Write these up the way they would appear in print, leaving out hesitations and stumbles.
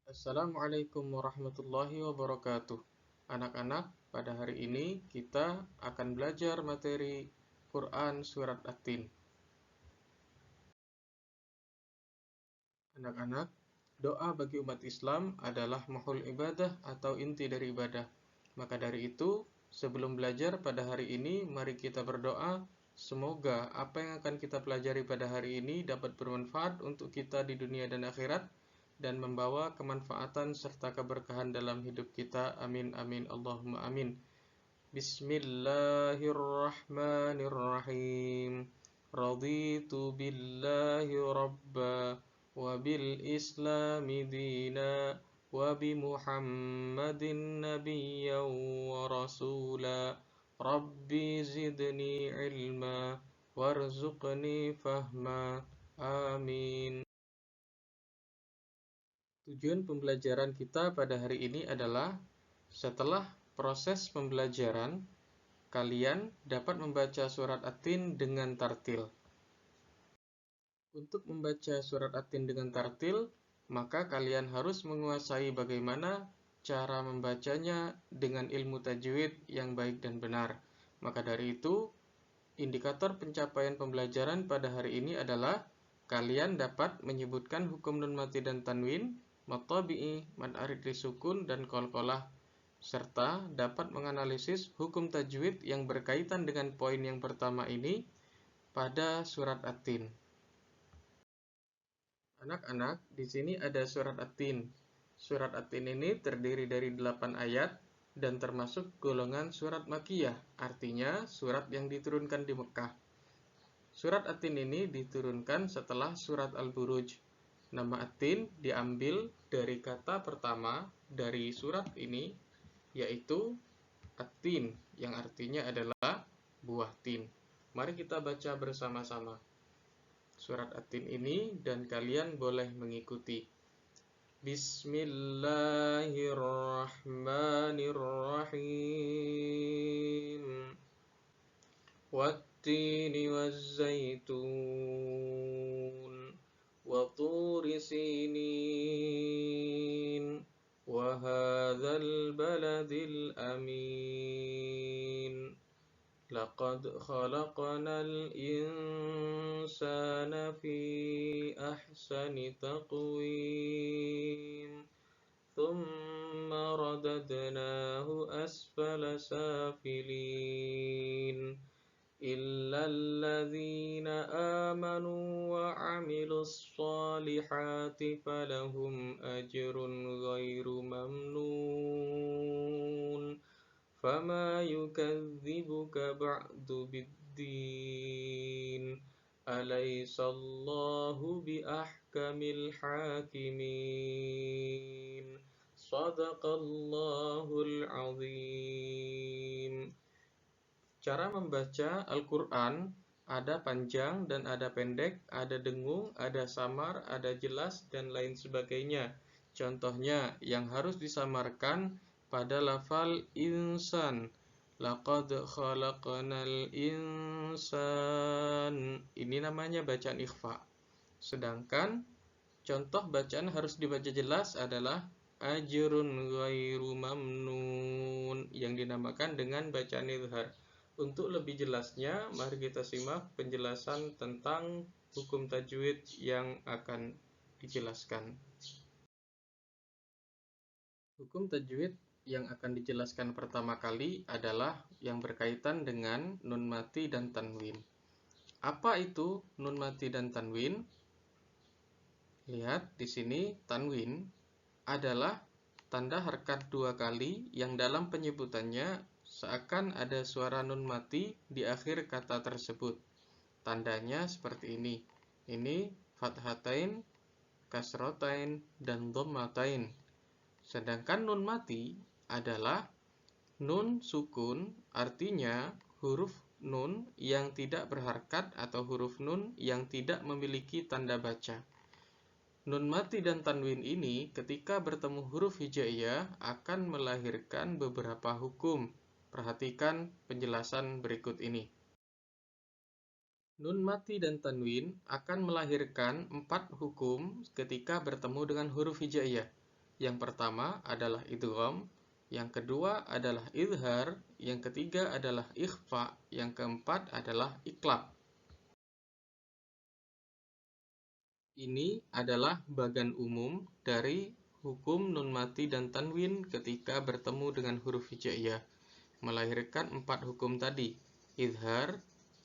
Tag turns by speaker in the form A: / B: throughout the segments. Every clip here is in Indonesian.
A: Assalamualaikum warahmatullahi wabarakatuh. Anak-anak, pada hari ini kita akan belajar materi Quran Surat At-Tin. Anak-anak, doa bagi umat Islam adalah mahul ibadah atau inti dari ibadah. Maka dari itu, sebelum belajar pada hari ini, mari kita berdoa. Semoga apa yang akan kita pelajari pada hari ini dapat bermanfaat untuk kita di dunia dan akhirat, dan membawa kemanfaatan serta keberkahan dalam hidup kita. Amin, amin, Allahumma amin. Bismillahirrahmanirrahim. Raditu billahi rabba wa bil islami dina wa bi Muhammadin nabiyyan wa rasula. Rabbi zidni ilma warzuqni fahma. Amin. Tujuan pembelajaran kita pada hari ini adalah setelah proses pembelajaran, kalian dapat membaca surat At-Tin dengan tartil. Untuk membaca surat At-Tin dengan tartil, maka kalian harus menguasai bagaimana cara membacanya dengan ilmu tajwid yang baik dan benar. Maka dari itu, indikator pencapaian pembelajaran pada hari ini adalah kalian dapat menyebutkan hukum nun mati dan tanwin, mad tabi'i, mad arid li sukun, dan qalqalah, serta dapat menganalisis hukum tajwid yang berkaitan dengan poin yang pertama ini pada surat At-Tin. Anak-anak, di sini ada surat At-Tin. Surat At-Tin ini terdiri dari 8 ayat dan termasuk golongan surat Makkiyah, artinya surat yang diturunkan di Mekah. Surat At-Tin ini diturunkan setelah surat Al-Buruj. Nama At-Tin diambil dari kata pertama dari surat ini, yaitu At-Tin, yang artinya adalah buah tin. Mari kita baca bersama-sama surat At-Tin ini dan kalian boleh mengikuti. Bismillahirrahmanirrahim. Wat-tini waz-zaitun wa turi sinin wa hadzal baladil amin. Laqad khalaqnal insana fi ahsani taqwim. Thumma radadnahu asfala safilin. إلا الذين آمنوا وعملوا الصالحات فلهم أجر غير ممنون فما يكذبك بعد بالدين أليس الله بأحكم الحاكمين صدق الله العظيم. Cara membaca Al-Quran ada panjang dan ada pendek, ada dengung, ada samar, ada jelas, dan lain sebagainya. Contohnya, yang harus disamarkan pada lafal insan. Laqad khalaqnal insan. Ini namanya bacaan ikhfa. Sedangkan contoh bacaan harus dibaca jelas adalah ajrun ghairu mamnun, yang dinamakan dengan bacaan izhar. Untuk lebih jelasnya, mari kita simak penjelasan tentang hukum tajwid yang akan dijelaskan. Hukum tajwid yang akan dijelaskan pertama kali adalah yang berkaitan dengan nun mati dan tanwin. Apa itu nun mati dan tanwin? Lihat di sini, tanwin adalah tanda harkat dua kali yang dalam penyebutannya seakan ada suara nun mati di akhir kata tersebut. Tandanya seperti ini. Ini fathatain, kasrotain, dan dhammatain. Sedangkan nun mati adalah nun sukun, artinya huruf nun yang tidak berharkat atau huruf nun yang tidak memiliki tanda baca. Nun mati dan tanwin ini ketika bertemu huruf hijaiyah akan melahirkan beberapa hukum. Perhatikan penjelasan berikut ini. Nun mati dan tanwin akan melahirkan 4 hukum ketika bertemu dengan huruf hijaiyah. Yang pertama adalah idgham, yang kedua adalah izhar, yang ketiga adalah ikhfa, yang keempat adalah iqlab. Ini adalah bagan umum dari hukum nun mati dan tanwin ketika bertemu dengan huruf hijaiyah, melahirkan 4 hukum tadi: izhar,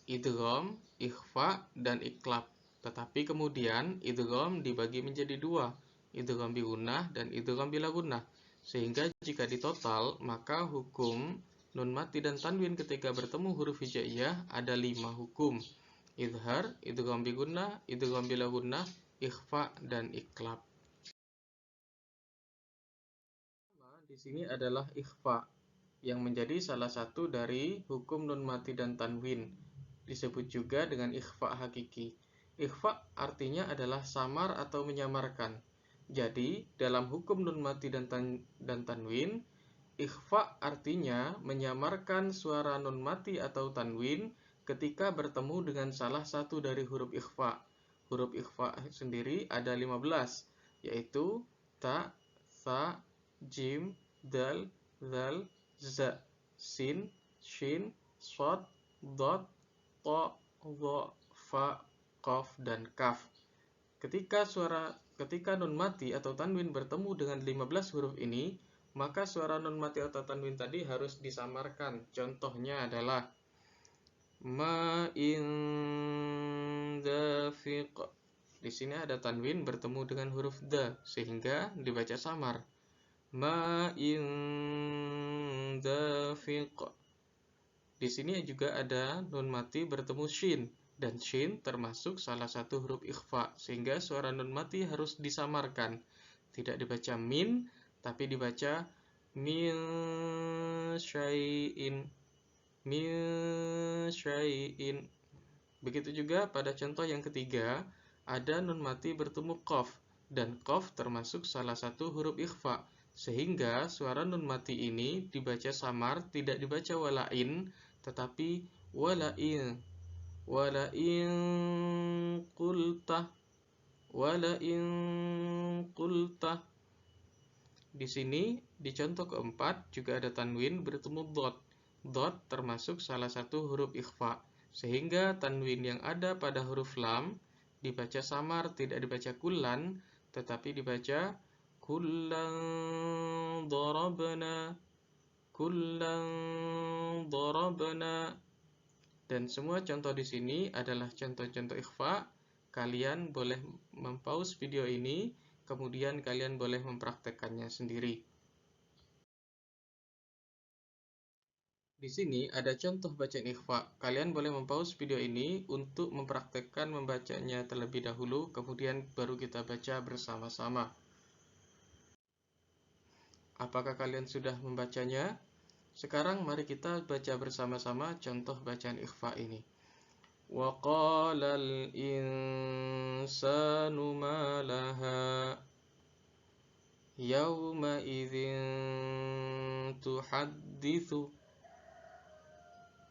A: idgham, ikhfa, dan iqlab. Tetapi kemudian idgham dibagi menjadi 2, idgham bi gunnah dan idgham bila gunnah. Sehingga jika ditotal, maka hukum nun mati dan tanwin ketika bertemu huruf hijaiyah ada 5 hukum: izhar, idgham bi gunnah, idgham bila gunnah, ikhfa, dan iqlab. Di sini adalah ikhfa, yang menjadi salah satu dari hukum nun mati dan tanwin. Disebut juga dengan ikhfa hakiki. Ikhfa artinya adalah samar atau menyamarkan. Jadi, dalam hukum nun mati dan tanwin, ikhfa artinya menyamarkan suara nun mati atau tanwin ketika bertemu dengan salah satu dari huruf ikhfa. Huruf ikhfa sendiri ada 15, yaitu ta, tha, jim, dal, zal, za, sin, shin, shad, dot, ta, dha, fa, qaf, dan kaf. Ketika nun mati atau tanwin bertemu dengan 15 huruf ini, maka suara nun mati atau tanwin tadi harus disamarkan. Contohnya adalah ma'in dafiq. Di sini ada tanwin bertemu dengan huruf da, sehingga dibaca samar. Ma'in dafiq. Di sini juga ada nun mati bertemu shin, dan shin termasuk salah satu huruf ikhfa, sehingga suara nun mati harus disamarkan. Tidak dibaca min, tapi dibaca min syai'in, min syai'in. Begitu juga pada contoh yang ketiga, ada nun mati bertemu qaf, dan qaf termasuk salah satu huruf ikhfa, sehingga suara nun mati ini dibaca samar, tidak dibaca wala'in, tetapi wala'in, wala'in qultah, wala'in qultah. Di sini di contoh keempat juga ada tanwin bertemu dot. Dot termasuk salah satu huruf ikhfa, sehingga tanwin yang ada pada huruf lam dibaca samar, tidak dibaca kullan, tetapi dibaca kullan darabna, kullan darabna. Dan semua contoh di sini adalah contoh-contoh ikhfa. Kalian boleh mempause video ini, kemudian kalian boleh mempraktekkannya sendiri. Di sini ada contoh bacaan ikhfa. Kalian boleh mempause video ini untuk mempraktekkan membacanya terlebih dahulu, kemudian baru kita baca bersama-sama. Apakah kalian sudah membacanya? Sekarang mari kita baca bersama-sama contoh bacaan ikhfa ini. Wa qalal insanu ma laha yawma idzin tuhadditsu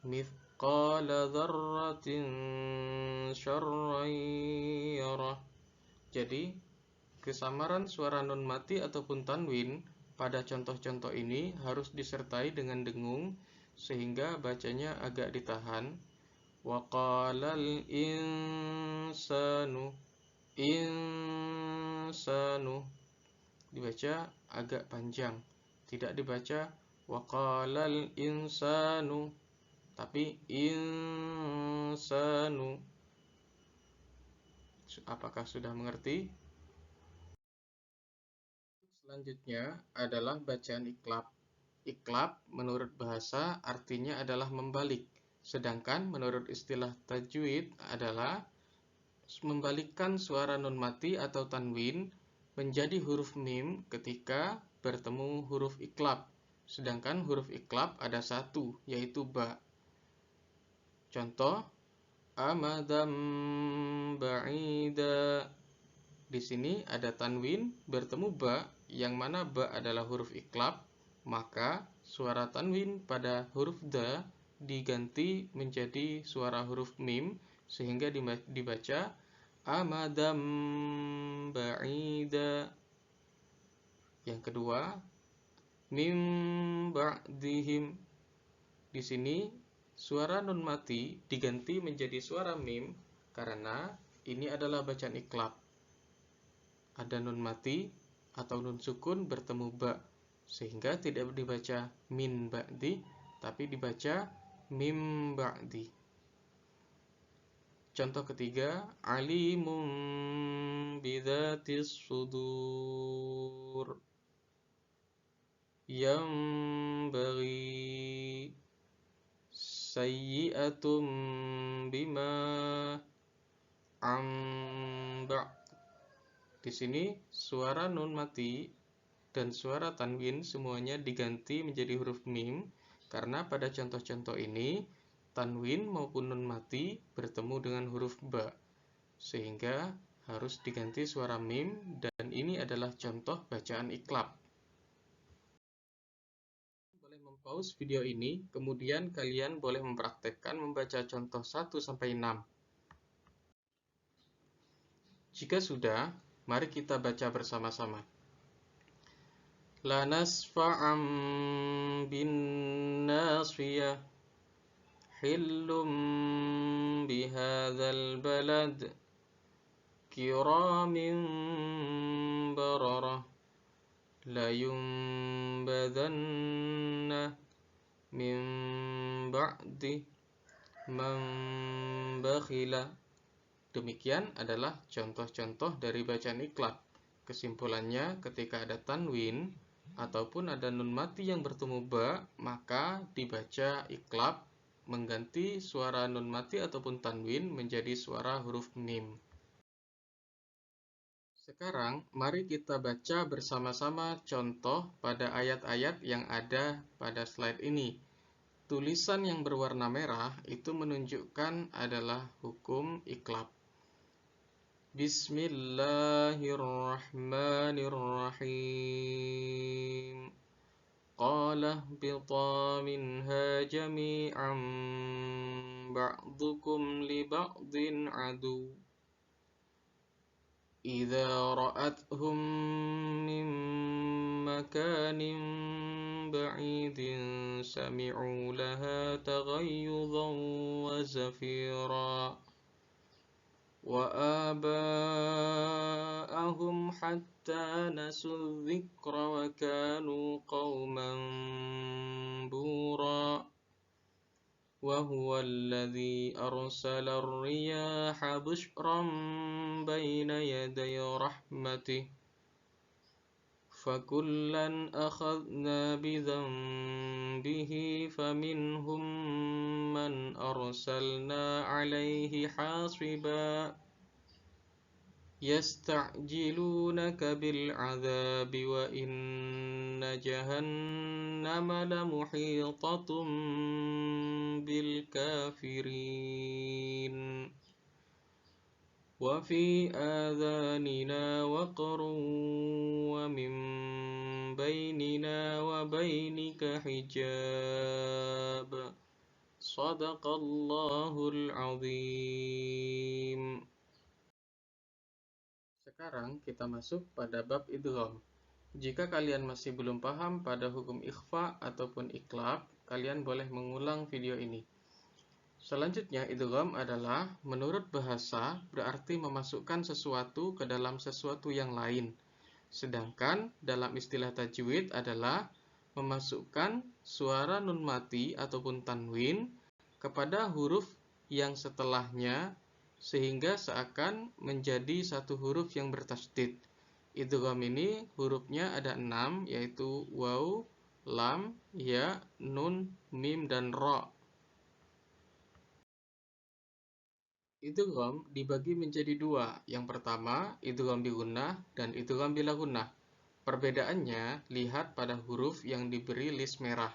A: mithqala dzarratin syarran yarah. Jadi, kesamaran suara nun mati ataupun tanwin pada contoh-contoh ini harus disertai dengan dengung, sehingga bacanya agak ditahan. Wa qalal insanu, insanu dibaca agak panjang, tidak dibaca wa qalal insanu, tapi insanu. Apakah sudah mengerti? Selanjutnya adalah bacaan iqlab. Iqlab menurut bahasa artinya adalah membalik, sedangkan menurut istilah tajwid adalah membalikkan suara nun mati atau tanwin menjadi huruf mim ketika bertemu huruf iqlab. Sedangkan huruf iqlab ada satu, yaitu ba. Contoh, amadam ba'ida. Di sini ada tanwin bertemu ba, yang mana ba adalah huruf iqlab, maka suara tanwin pada huruf da diganti menjadi suara huruf mim, sehingga dibaca amadam ba'ida. Yang kedua, mim ba'dihim. Di sini suara nun mati diganti menjadi suara mim karena ini adalah bacaan iklab. Ada nun mati atau nun sukun bertemu ba, sehingga tidak dibaca min ba'di, tapi dibaca mim ba'di. Contoh ketiga, alimun bidzatis sudur yang bagi sayyi'atum bima amba. Di sini suara nun mati dan suara tanwin semuanya diganti menjadi huruf mim karena pada contoh-contoh ini tanwin maupun nun mati bertemu dengan huruf ba, sehingga harus diganti suara mim, dan ini adalah contoh bacaan iklab. Boleh mempause video ini, kemudian kalian boleh mempraktekkan membaca contoh 1-6. Jika sudah, mari kita baca bersama-sama. La nasfa'an bin nasfiyah hillum bihadzal balad kiramin bararah la yunbadanna min ba'di man bakhila. Demikian adalah contoh-contoh dari bacaan iklab. Kesimpulannya, ketika ada tanwin ataupun ada nun mati yang bertemu ba, maka dibaca iklab mengganti suara nun mati ataupun tanwin menjadi suara huruf mim. Sekarang, mari kita baca bersama-sama contoh pada ayat-ayat yang ada pada slide ini. Tulisan yang berwarna merah itu menunjukkan adalah hukum iklab. Bismillahirrahmanirrahim. Qala ihbita minha jami'an ba'dukum li ba'din adu. إذا رأتهم من مكان بعيد سمعوا لها تغيظا وزفيرا وآباءهم حتى نسوا الذكر وكانوا قوما بورا وهو الذي أرسل الرياح بشرا بين يدي رحمته فكلا أخذنا بذنبه فمنهم من أرسلنا عليه حاصبا يستعجلونك بالعذاب وإن جهنم لمحيطة بالكافرين وفي آذاننا وقر ومن بيننا وبينك حجاب صدق الله العظيم. Sekarang kita masuk pada bab idgham. Jika kalian masih belum paham pada hukum ikhfa ataupun iklab, kalian boleh mengulang video ini. Selanjutnya, idgham adalah menurut bahasa berarti memasukkan sesuatu ke dalam sesuatu yang lain. Sedangkan dalam istilah tajwid adalah memasukkan suara nun mati ataupun tanwin kepada huruf yang setelahnya sehingga seakan menjadi satu huruf yang bertasydid. Idgham ini hurufnya ada 6, yaitu waw, lam, ya, nun, mim, dan ra. Idgham dibagi menjadi dua. Yang pertama, idgham bi gunnah dan idgham bila gunnah. Perbedaannya lihat pada huruf yang diberi list merah.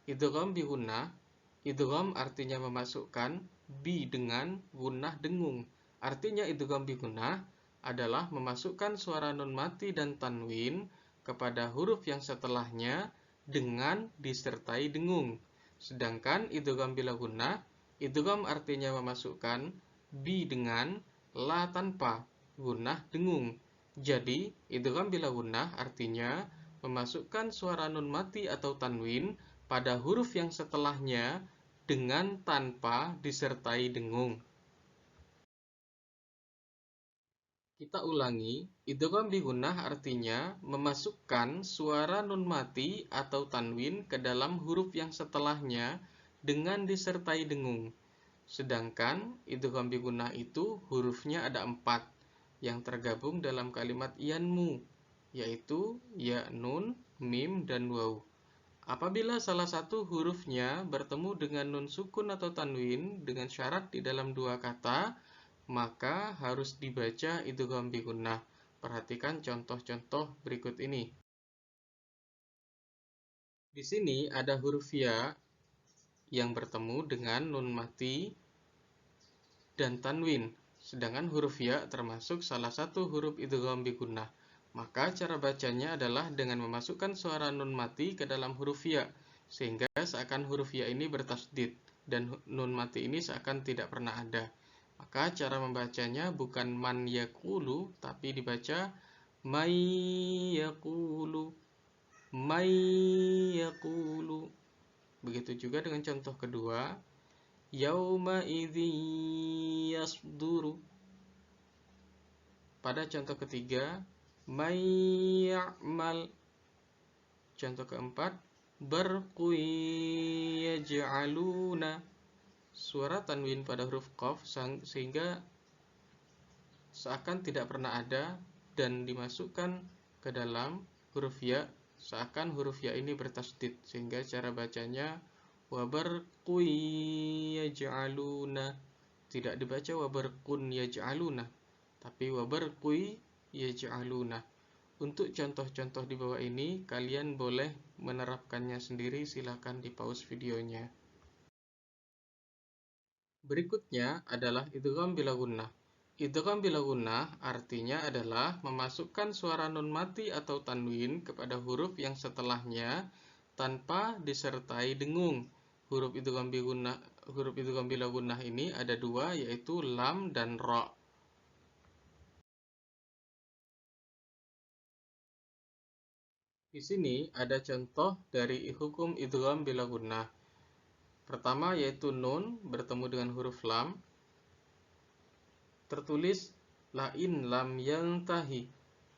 A: Idgham bi gunnah, idgham artinya memasukkan, bi dengan, gunnah dengung. Artinya idgham bi gunnah adalah memasukkan suara nun mati dan tanwin kepada huruf yang setelahnya dengan disertai dengung. Sedangkan idgham bila gunnah, idgham artinya memasukkan bi dengan, la tanpa, gunnah dengung. Jadi, idgham bila gunnah artinya memasukkan suara nun mati atau tanwin pada huruf yang setelahnya dengan tanpa disertai dengung. Kita ulangi, idgham bi gunnah artinya memasukkan suara nun mati atau tanwin ke dalam huruf yang setelahnya dengan disertai dengung. Sedangkan idgham bi gunnah itu hurufnya ada 4 yang tergabung dalam kalimat yanmu, yaitu ya, nun, mim, dan waw. Apabila salah satu hurufnya bertemu dengan nun sukun atau tanwin dengan syarat di dalam 2 kata, maka harus dibaca idgham bi gunnah. Perhatikan contoh-contoh berikut ini. Di sini ada huruf ya yang bertemu dengan nun mati dan tanwin. Sedangkan huruf ya termasuk salah satu huruf idgham bi gunnah. Maka cara bacanya adalah dengan memasukkan suara nun mati ke dalam huruf ya, sehingga seakan huruf ya ini bertasdid dan nun mati ini seakan tidak pernah ada. Maka cara membacanya bukan man yaqulu, tapi dibaca may yaqulu, may yaqulu. Begitu juga dengan contoh kedua, yauma idzi yasduru. Pada contoh ketiga, may ya'mal. Contoh keempat, barqu yaj'aluna. Suara tanwin pada huruf qaf sehingga seakan tidak pernah ada dan dimasukkan ke dalam huruf ya, seakan huruf ya ini bertasdid, sehingga cara bacanya wabarqu yaj'aluna. Tidak dibaca wabarqun yaj'aluna, tapi wabarqu yaj'aluna. Untuk contoh-contoh di bawah ini kalian boleh menerapkannya sendiri, silakan di pause videonya. Berikutnya adalah idgham bila gunnah. Idgham bila gunnah artinya adalah memasukkan suara nun mati atau tanwin kepada huruf yang setelahnya tanpa disertai dengung. Huruf idgham bila gunnah ini ada 2, yaitu lam dan ra. Di sini ada contoh dari hukum idgham bila gunnah. Pertama yaitu nun bertemu dengan huruf lam, tertulis lain lam yantahi,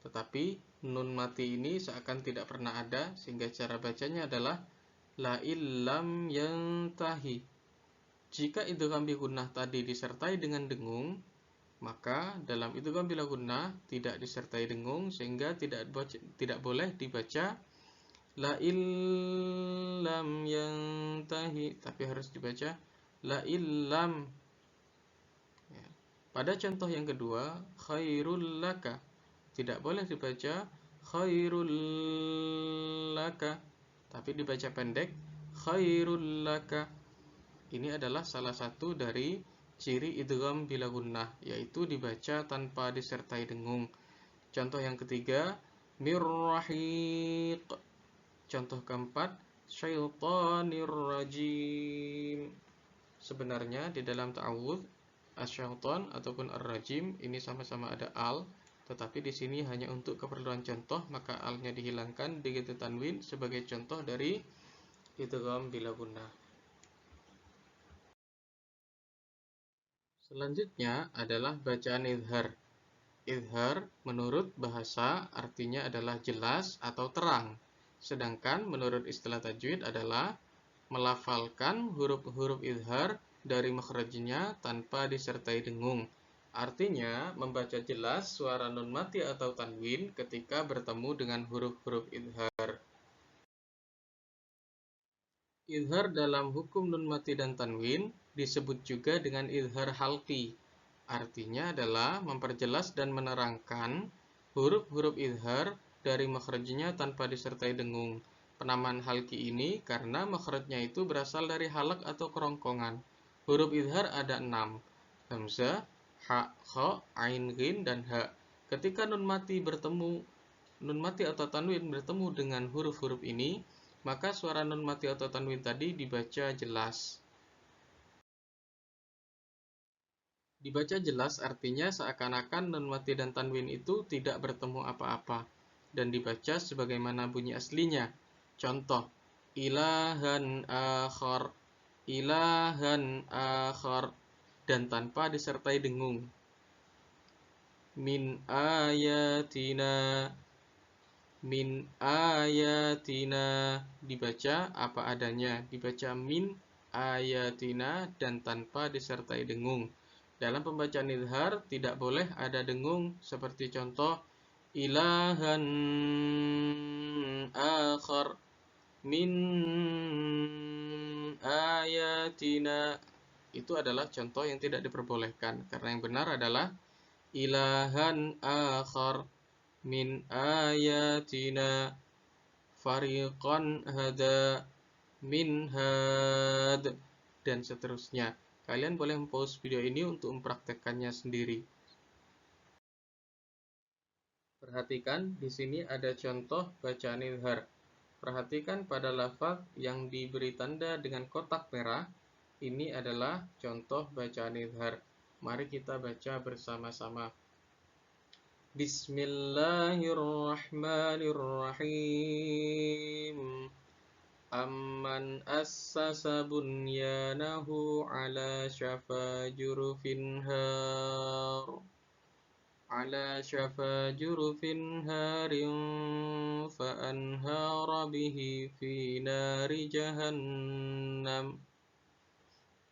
A: tetapi nun mati ini seakan tidak pernah ada, sehingga cara bacanya adalah lain lam yantahi. Jika idgham bi gunnah tadi disertai dengan dengung, maka dalam idgham bila gunnah tidak disertai dengung, sehingga tidak boleh dibaca la illam yantahi, tapi harus dibaca la illam. Ya. Pada contoh yang kedua, khairul laka, tidak boleh dibaca khairul laka, tapi dibaca pendek khairul laka. Ini adalah salah satu dari ciri idgham bila gunnah, yaitu dibaca tanpa disertai dengung. Contoh yang ketiga, mirrahiq. Contoh keempat, syaitanir rajim. Sebenarnya di dalam ta'awudz asyaitan ataupun ar-rajim ini sama-sama ada al, tetapi di sini hanya untuk keperluan contoh, maka alnya dihilangkan, diganti tanwin sebagai contoh dari idgham bila gunnah. Selanjutnya adalah bacaan izhar. Izhar menurut bahasa artinya adalah jelas atau terang. Sedangkan menurut istilah tajwid adalah melafalkan huruf-huruf izhar dari makhrajnya tanpa disertai dengung. Artinya membaca jelas suara nun mati atau tanwin ketika bertemu dengan huruf-huruf izhar. Izhar dalam hukum nun mati dan tanwin disebut juga dengan izhar halqi. Artinya adalah memperjelas dan menerangkan huruf-huruf izhar dari makhrajnya tanpa disertai dengung. Penamaan halqi ini karena makhrajnya itu berasal dari halak atau kerongkongan. Huruf izhar ada 6. Hamzah, ha, kha, ain, ghin, dan ha. Ketika nun mati atau tanwin bertemu dengan huruf-huruf ini, maka suara nun mati atau tanwin tadi dibaca jelas. Dibaca jelas artinya seakan-akan nun mati dan tanwin itu tidak bertemu apa-apa. dan dibaca sebagaimana bunyi aslinya. Contoh, ilahan akhar, dan tanpa disertai dengung. Min ayatina, dibaca apa adanya, dibaca min ayatina dan tanpa disertai dengung. Dalam pembacaan izhar tidak boleh ada dengung seperti contoh ilahan akhar min ayatina. Itu adalah contoh yang tidak diperbolehkan, karena yang benar adalah ilahan akhar min ayatina fariqan hada min had, dan seterusnya. Kalian boleh pause video ini untuk mempraktekkannya sendiri. Perhatikan, di sini ada contoh bacaan izhar. Perhatikan pada lafaz yang diberi tanda dengan kotak merah. Ini adalah contoh bacaan izhar. Mari kita baca bersama-sama. Bismillahirrahmanirrahim. Amman assasa bunyanahu ala syafa jurufin harin fa'anhara bihi fi nari jahannam.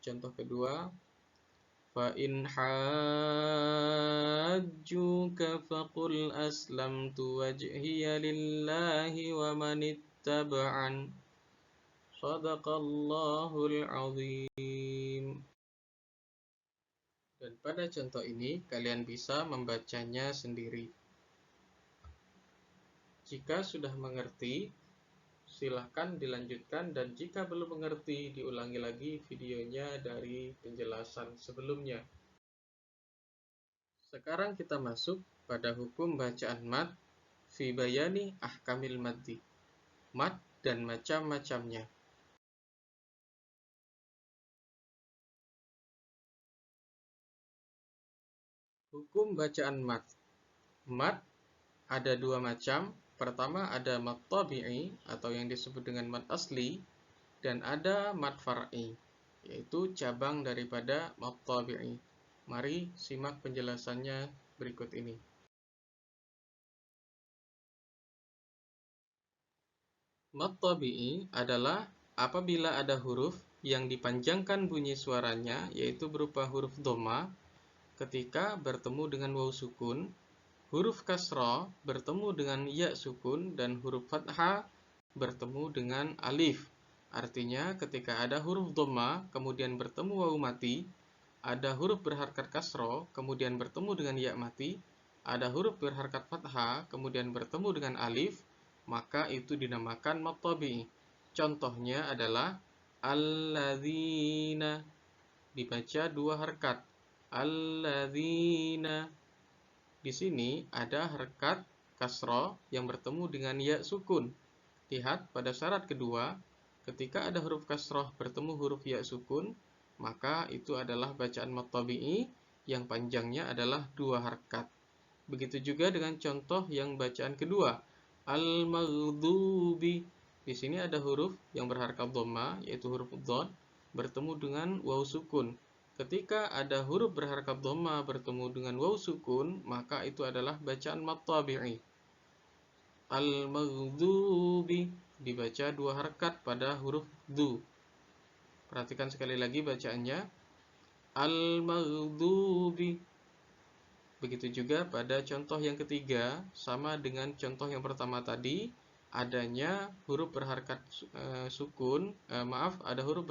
A: Contoh kedua, فَإِنْ حَاجُّوكَ فَقُلْ أَسْلَمْتُ وَجْهِيَ لِلَّهِ وَمَنِ اتَّبَعَنِ صَدَقَ اللَّهُ الْعَظِيمُ. Dan pada contoh ini kalian bisa membacanya sendiri. Jika sudah mengerti, silahkan dilanjutkan, dan jika belum mengerti, diulangi lagi videonya dari penjelasan sebelumnya. Sekarang kita masuk pada hukum bacaan mad fi bayani ahkamil maddi. Mad dan macam-macamnya. Hukum bacaan mad. Mad ada dua macam. Pertama ada mad tabi'i atau yang disebut dengan mad asli, dan ada mad far'i, yaitu cabang daripada mad tabi'i. Mari simak penjelasannya berikut ini. Mad tabi'i adalah apabila ada huruf yang dipanjangkan bunyi suaranya, yaitu berupa huruf dhamma, ketika bertemu dengan waw sukun, huruf kasrah bertemu dengan ya sukun, dan huruf fathah bertemu dengan alif. Artinya ketika ada huruf dhamma kemudian bertemu waw mati, ada huruf berharakat kasrah kemudian bertemu dengan ya mati, ada huruf berharakat fathah kemudian bertemu dengan alif, maka itu dinamakan mad tabi'i. Contohnya adalah alladzina, dibaca dua harakat. Alladzina. Di sini ada harakat kasrah yang bertemu dengan ya sukun. Lihat pada syarat kedua, ketika ada huruf kasrah bertemu huruf ya sukun, maka itu adalah bacaan mad tabi'i yang panjangnya adalah dua harakat. Begitu juga dengan contoh yang bacaan kedua, al-maghdubi. Di sini ada huruf yang berharakat dhamma, yaitu huruf dhad, bertemu dengan waw sukun. Ketika ada huruf berharakat dhamma bertemu dengan waw sukun, maka itu adalah bacaan mad tabi'i. Al-maghdubi, dibaca dua harakat pada huruf du. Perhatikan sekali lagi bacaannya. Al-maghdubi. Begitu juga pada contoh yang ketiga, sama dengan contoh yang pertama tadi, adanya huruf berharakat ada huruf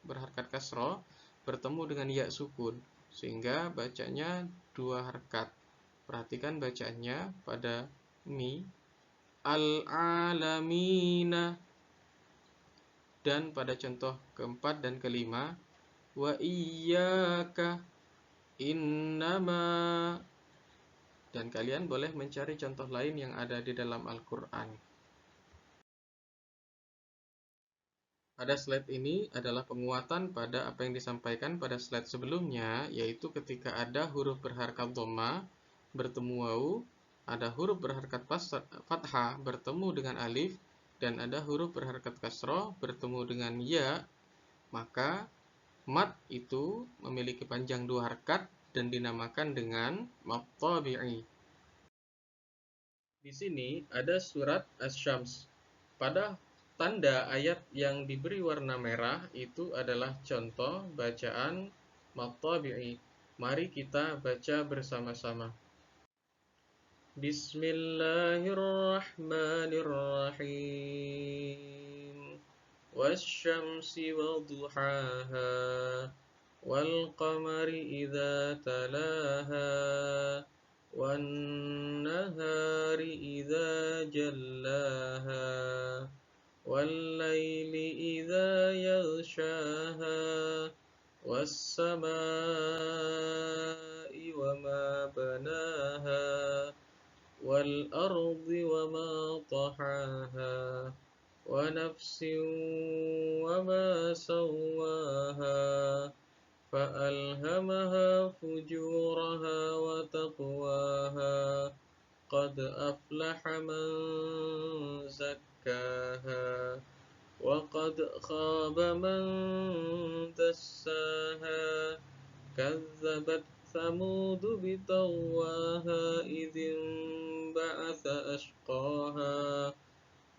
A: berharakat kasrah bertemu dengan ya sukun, sehingga bacanya dua harakat. Perhatikan bacaannya pada mi, al-alamina, dan pada contoh keempat dan kelima, wa iyyaka innama. Dan kalian boleh mencari contoh lain yang ada di dalam Al-Quran. Pada slide ini adalah penguatan pada apa yang disampaikan pada slide sebelumnya, yaitu ketika ada huruf berharakat dhamma bertemu waw, ada huruf berharkat fathah bertemu dengan alif, dan ada huruf berharkat kasroh bertemu dengan ya, maka mad itu memiliki panjang 2 harkat dan dinamakan dengan mad tabi'i. Di sini ada surat Asy-Syams. Pada tanda ayat yang diberi warna merah itu adalah contoh bacaan mad tabi'i. Mari kita baca bersama-sama. Bismillahirrahmanirrahim. Wasyamsi waduhaha. والقمر إذا تلاها والنهار إذا جلاها والليل إذا يغشاها والسماء وما بناها والأرض وما طحاها ونفس وما سواها فألهمها فجورها وتقواها قد أفلح من زكاها وقد خاب من دساها كذبت ثمود بطغواها إذ انبعث أشقاها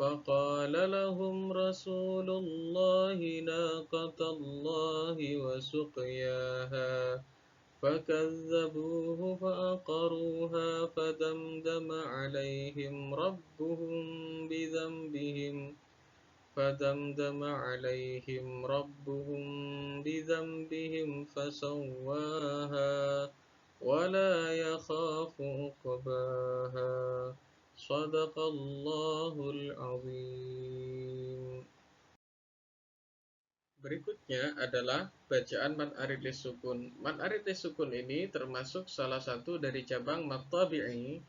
A: فقال لهم رسول الله ناقة الله وسقياها فكذبوه فعقروها فدمدم عليهم ربهم بذنبهم فسواها ولا يخاف عقباها Shadaqallahul azim. Berikutnya adalah bacaan mad arid lisukun. Mad arid lisukun ini termasuk salah satu dari cabang mad tabi'i.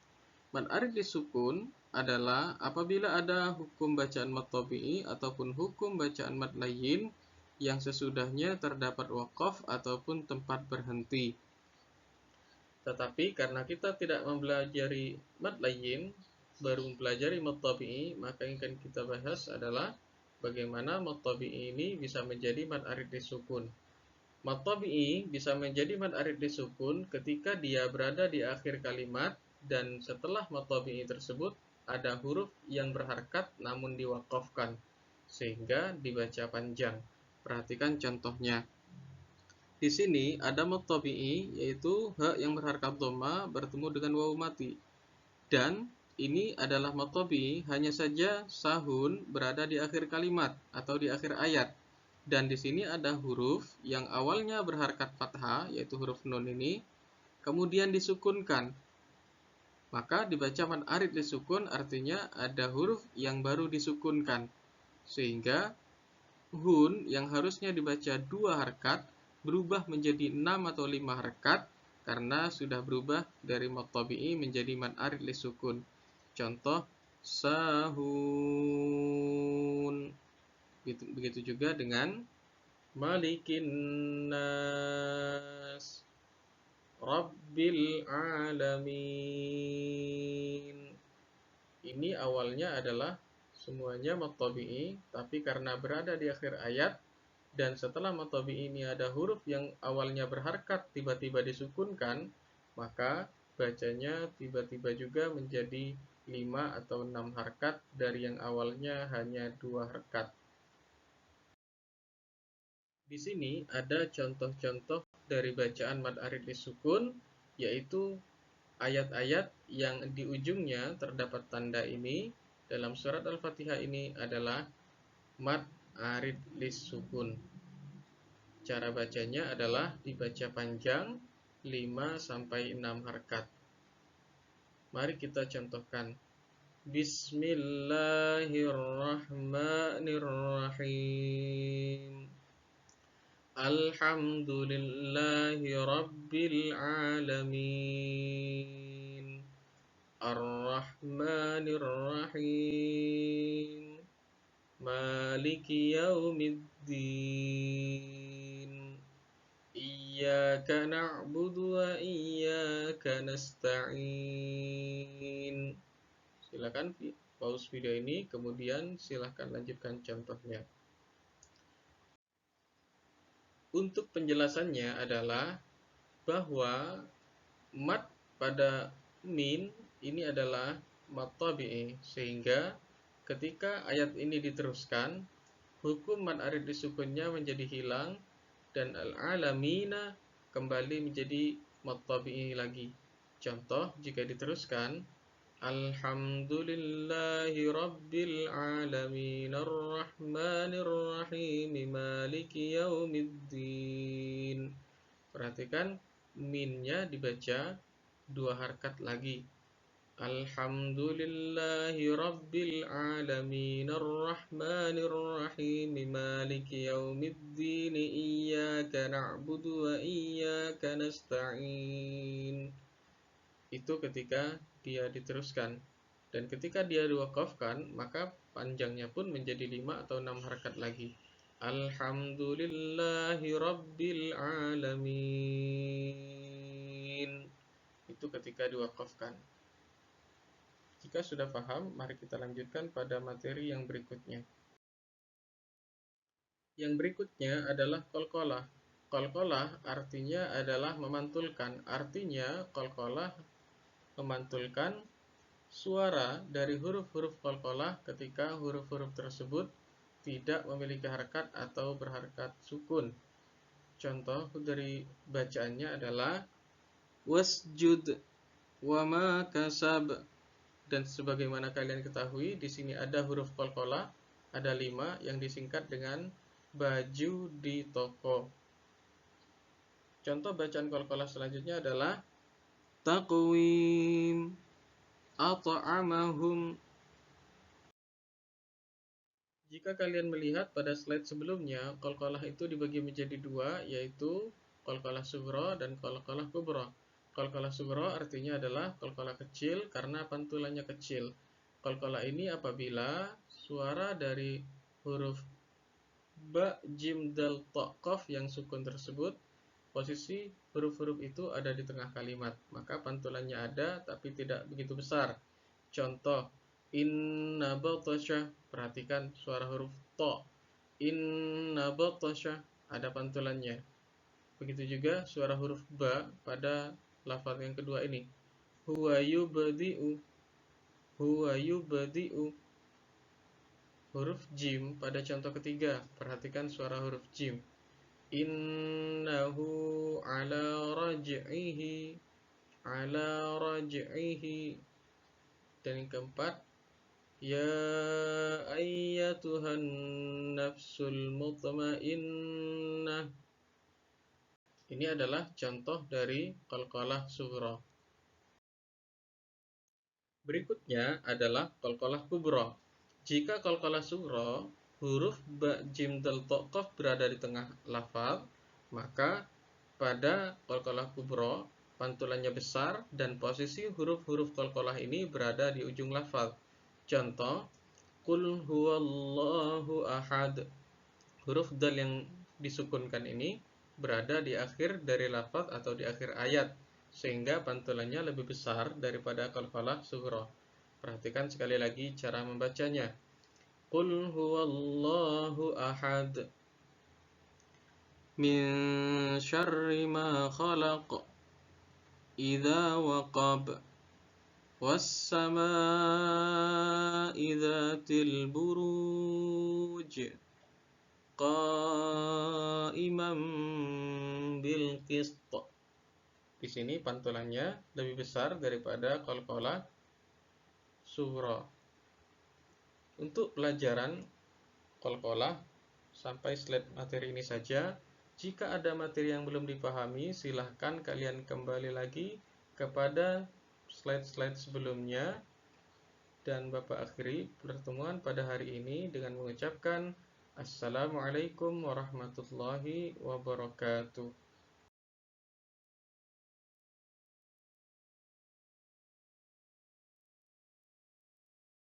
A: Mad arid lisukun adalah apabila ada hukum bacaan mad tabi'i ataupun hukum bacaan mad layyin yang sesudahnya terdapat waqaf ataupun tempat berhenti. Tetapi karena kita tidak mempelajari mad layyin, baru mempelajari mad tabi'i, maka yang akan kita bahas adalah bagaimana mad tabi'i ini bisa menjadi mad arid lisukun. Mad tabi'i bisa menjadi mad arid lisukun ketika dia berada di akhir kalimat dan setelah mad tabi'i tersebut ada huruf yang berharkat namun diwaqafkan sehingga dibaca panjang. Perhatikan contohnya. Di sini ada mad tabi'i yaitu ha yang berharkat dhamma bertemu dengan wawu mati. Dan ini adalah mad tabi'i, hanya saja sahun berada di akhir kalimat atau di akhir ayat. Dan di sini ada huruf yang awalnya berharkat fathah, yaitu huruf nun ini, kemudian disukunkan. Maka dibaca mad arid lisukun artinya ada huruf yang baru disukunkan. Sehingga hun yang harusnya dibaca 2 harkat berubah menjadi 6 atau 5 harkat karena sudah berubah dari mad tabi'i menjadi mad arid lisukun. Contoh sahun. Begitu juga dengan malikin nas, rabbil alamin. Ini awalnya adalah semuanya mad tabi'i, tapi karena berada di akhir ayat dan setelah mad tabi'i ini ada huruf yang awalnya berharkat tiba-tiba disukunkan, maka bacanya tiba-tiba juga menjadi 5 atau 6 harkat dari yang awalnya hanya 2 harkat. Di sini ada contoh-contoh dari bacaan mad arid lisukun, yaitu ayat-ayat yang di ujungnya terdapat tanda ini dalam surat Al-Fatihah ini adalah mad arid lisukun. Cara bacanya adalah dibaca panjang 5-6 harkat. Mari kita contohkan. Bismillahirrahmanirrahim. Alhamdulillahi rabbil alamin. Ar-Rahmanir-Rahim. Maliki yaumiddin. iyyaka na'budu wa iyyaka nasta'in. Silakan pause video ini, kemudian silakan lanjutkan contohnya. Untuk penjelasannya adalah bahwa mat pada min ini adalah mat tabi'i, sehingga ketika ayat ini diteruskan, hukum mat arid disukunnya menjadi hilang dan al-alamina kembali menjadi mat tabi'i lagi. Contoh jika diteruskan, alhamdulillahi rabbil alamin arrahmanir rahim maliki yaumiddin. Perhatikan minnya dibaca 2 harkat lagi. Alhamdulillahi rabbil alamin arrahmanir rahim maliki yaumiddin iyyaka na'budu wa iyyaka nasta'in. Itu ketika dia diteruskan. Dan ketika dia diwaqafkan, maka panjangnya pun menjadi 5 atau 6 harakat lagi. Alhamdulillahi rabbil alamin. Itu ketika diwaqafkan. Jika sudah paham, mari kita lanjutkan pada materi yang berikutnya. Yang berikutnya adalah qalqalah. Qalqalah artinya adalah memantulkan. Artinya qalqalah memantulkan suara dari huruf-huruf qalqalah ketika huruf-huruf tersebut tidak memiliki harakat atau berharakat sukun. Contoh dari bacaannya adalah wasjud wama kasab. Dan sebagaimana kalian ketahui, di sini ada huruf qalqalah, ada 5 yang disingkat dengan baju di toko. Contoh bacaan qalqalah selanjutnya adalah taqwim, at'amahum. Jika kalian melihat pada slide sebelumnya, qalqalah itu dibagi menjadi 2, yaitu qalqalah sughra dan qalqalah kubra. Qalqalah sughra artinya adalah qalqalah kecil karena pantulannya kecil. Qalqalah ini apabila suara dari huruf ba, jim, dal, ta, qaf yang sukun tersebut, posisi huruf-huruf itu ada di tengah kalimat, maka pantulannya ada tapi tidak begitu besar. Contoh, inna batasha, perhatikan suara huruf ta. Inna batasha, ada pantulannya. Begitu juga suara huruf ba pada lafaz yang kedua ini. Huwa yubdi'u, huwa yubdi'u. Huruf jim pada contoh ketiga, perhatikan suara huruf jim. Innahu ala raj'ihi, ala raj'ihi. Dan yang keempat, ya ayyatuhan nafsul mutmainnah. Ini adalah contoh dari qalqalah sughra. Berikutnya adalah qalqalah kubra. Jika qalqalah sughra, huruf ba, jim, dal, ta, qaf berada di tengah lafaz, maka pada qalqalah kubra pantulannya besar dan posisi huruf-huruf qalqalah ini berada di ujung lafaz. Contoh, qul huwallahu ahad. Huruf dal yang disukunkan ini berada di akhir dari lafaz atau di akhir ayat, sehingga pantulannya lebih besar daripada qalqalah sughra. Perhatikan sekali lagi cara membacanya. Qul huwallahu ahad. Min syarri ma khalaq. Idza waqab. Was-samaa'i dzatil buruj. Qa'iman bil qist. Di sini pantulannya lebih besar daripada qalqalah sughra. Untuk pelajaran qalqalah sampai slide materi ini saja. Jika ada materi yang belum dipahami, silahkan kalian kembali lagi kepada slide-slide sebelumnya. Dan Bapak akhiri pertemuan pada hari ini dengan mengucapkan Assalamualaikum warahmatullahi wabarakatuh.